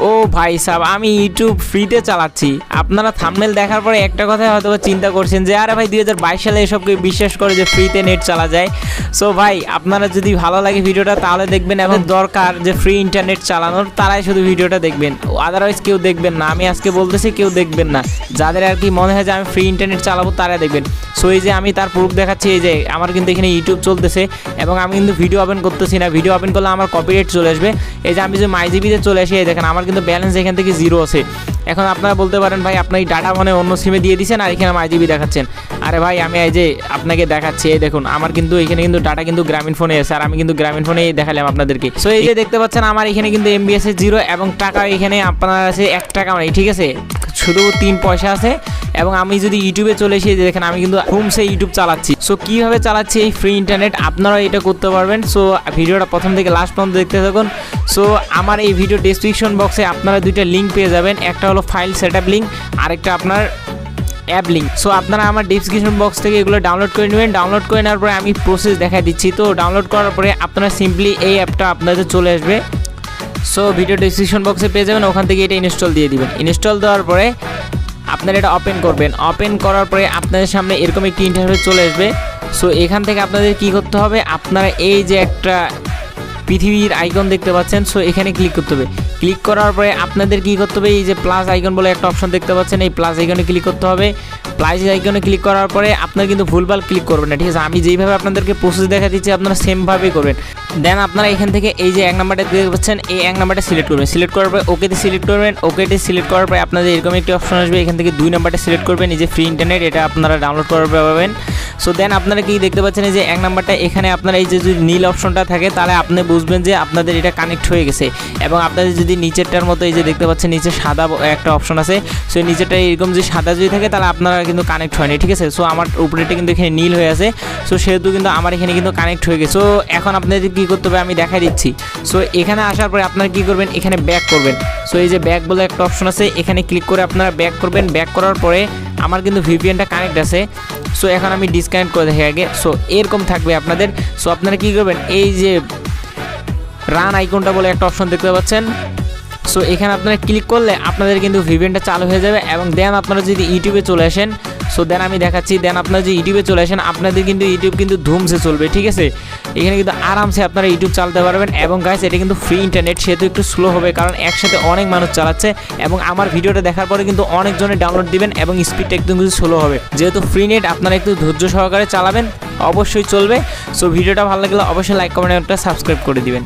ও ভাই সাহেব, আমি ইউটিউব ফ্রিতে চালাচ্ছি। আপনারা থাম্বনেল দেখার পরে একটা কথাই হয়তো চিন্তা করছেন যে আরে ভাই 2022 সালে এসবকে বিশ্বাস করে যে ফ্রিতে নেট চালা যায়। সো ভাই আপনারা যদি ভালো লাগে ভিডিওটা তাহলে দেখবেন, এবং দরকার যে ফ্রি ইন্টারনেট চালানোর তারাই শুধু ভিডিওটা দেখবেন, আদারওয়াইজ কেউ দেখবেন না। আমি আজকে বলতেছি কেউ দেখবেন না, যাদের আর কি মনে হয় যে আমি ফ্রি ইন্টারনেট চালাবো তারা দেখবেন। সো এই যে আমি তার প্রুফ দেখাচ্ছি, এই যে আমার কিন্তু এখানে ইউটিউব চলতেছে এবং আমি কিন্তু ভিডিও ওপেন করতেছি না। ভিডিও ওপেন করলে আমার কপিরাইট চলে আসবে। এই যে আমি যে মাইজিবিতে চলে আসি, এই দেখেন আমার কিন্তু ব্যালেন্স এখান থেকে 0 আছে। এখন আপনারা বলতে পারেন ভাই আপনি ডাটা মানে অন্য সিমে দিয়ে দিয়েছেন আর এখানে মাইজিবি দেখাচ্ছেন। আরে ভাই আমি এই যে আপনাকে দেখাচ্ছি, এই দেখুন আমার কিন্তু এখানে কিন্তু ডাটা কিন্তু গ্রামীণ ফোনে আছে, আর আমি কিন্তু গ্রামীণ ফোনেই দেখালাম আপনাদেরকে। সো এই যে দেখতে পাচ্ছেন আমার এখানে কিন্তু এমবিএস 0 এবং টাকা এখানে আপনার আছে 1 টাকা মানে, ঠিক আছে, শুধু 3 পয়সা আছে। এবং আমি যদি ইউটিউবে চলে এসে দেখেন আমি কিন্তু হোমসে ইউটিউব চালাচ্ছি। সো কীভাবে চালাচ্ছি এই ফ্রি ইন্টারনেট, আপনারাও এটা করতে পারবেন। সো ভিডিওটা প্রথম থেকে লাস্ট পর্যন্ত দেখতে থাকুন। সো আমার এই ভিডিও ডেসক্রিপশন বক্সে আপনারা 2টা লিঙ্ক পেয়ে যাবেন, একটা হলো ফাইল সেটআপ লিঙ্ক, আরেকটা আপনার অ্যাপ লিঙ্ক। সো আপনারা আমার ডেসক্রিপশন বক্স থেকে এগুলো ডাউনলোড করে নেবেন। ডাউনলোড করে নেওয়ার পরে আমি প্রসেস দেখা দিচ্ছি। তো ডাউনলোড করার পরে আপনারা সিম্পলি এই অ্যাপটা আপনাদের চলে আসবে। সো ভিডিও ডেসক্রিপশন বক্সে পেয়ে যাবেন, ওখান থেকে এটা ইনস্টল দিয়ে দিবেন। ইনস্টল দেওয়ার পরে আপনারা এটা ওপেন করবেন। ওপেন করার পরে আপনাদের সামনে এরকম একটি ইন্টারফেস চলে আসবে। সো এখান থেকে আপনাদের কি করতে হবে, আপনারা এই যে একটা পৃথিবীর আইকন দেখতে পাচ্ছেন, সো এখানে ক্লিক করতে হবে। ক্লিক করার পরে আপনাদের কি করতে হবে, এই যে প্লাস আইকন বলে একটা অপশন দেখতে পাচ্ছেন, এই প্লাস আইকনে ক্লিক করতে হবে। প্লাস আইকনে ক্লিক করার পরে আপনারা কিন্তু ভুলভাল ক্লিক করবেন না, ঠিক আছে। আমি যেইভাবে আপনাদেরকে প্রসেস দেখা দিচ্ছি আপনারা সেমভাবেই করবেন। দেন আপনারা এখান থেকে এই যে 1 নাম্বারটা দেখতে পাচ্ছেন, এই 1 নাম্বারটা সিলেক্ট করবেন। সিলেক্ট করার পরে ওকেতে সিলেক্ট করবেন। ওকেতে সিলেক্ট করার পরে আপনাদের এরকম একটি অপশন আসবে, এখান থেকে 2 নাম্বারটা সিলেক্ট করবেন, এই যে ফ্রি ইন্টারনেট, এটা আপনারা ডাউনলোড করার পরে পাবেন। সো দেন আপনারা কি দেখতে পাচ্ছেন, এই যে 1 নাম্বারটা এখানে আপনারা এই যে যদি নীল অপশনটা থাকে তাহলে আপনি বুঝবেন যে আপনাদের এটা কানেক্ট হয়ে গেছে। এবং আপনাদের যদি নিচেরটার মতো এই যে দেখতে পাচ্ছেন নিচে সাদা একটা অপশন আছে, সো নিচেরটা এরকম যে সাদা যদি থাকে তাহলে আপনারা কিন্তু কানেক্ট হয়নি, ঠিক আছে। সো আমার উপরেটা কিন্তু এখানে নীল হয়ে আছে, সো সেহেতু কিন্তু আমার এখানে কিন্তু কানেক্ট হয়ে গেছে। সো এখন আপনাদের কী করতে হবে আমি দেখাই দিচ্ছি। সো এখানে আসার পরে আপনারা কী করবেন, এখানে ব্যাক করবেন। সো এই যে ব্যাক বলে একটা অপশন আছে, এখানে ক্লিক করে আপনারা ব্যাক করবেন। ব্যাক করার পরে আমার কিন্তু ভিপিএনটা কানেক্ট আছে। সো এখন আমি ডিসকানেক্ট করে দেখি আগে। সো এরকম থাকবে আপনাদের। সো আপনারা কী করবেন, এই যে রান আইকনটা বলে একটা অপশন দেখতে পাচ্ছেন, সো এখানে আপনারা ক্লিক করলে আপনাদের কিন্তু ভিপিএনটা চালু হয়ে যাবে। এবং দেন আপনারা যদি ইউটিউবে চলে আসেন, সো দেন আমি দেখাচ্ছি, দেন আপনারা যদি ইউটিউবে চলে আসেন আপনাদের কিন্তু ইউটিউব কিন্তু ধুমসে চলবে, ঠিক আছে। এখানে কিন্তু আরামসে আপনারা ইউটিউব চালাতে পারবেন। এবং গাইস এটা কিন্তু ফ্রি ইন্টারনেট, সেহেতু একটু স্লো হবে, কারণ একসাথে অনেক মানুষ চালাচ্ছে। এবং আমার ভিডিওটা দেখার পরে কিন্তু অনেকজনে ডাউনলোড দিবেন এবং স্পিডটা একদম কিন্তু স্লো হবে। যেহেতু ফ্রি নেট আপনারা একটু ধৈর্য সহকারে চালাবেন, অবশ্যই চলবে। সো ভিডিওটা ভালো লাগলে অবশ্যই লাইক কমেন্ট একটা সাবস্ক্রাইব করে দিবেন।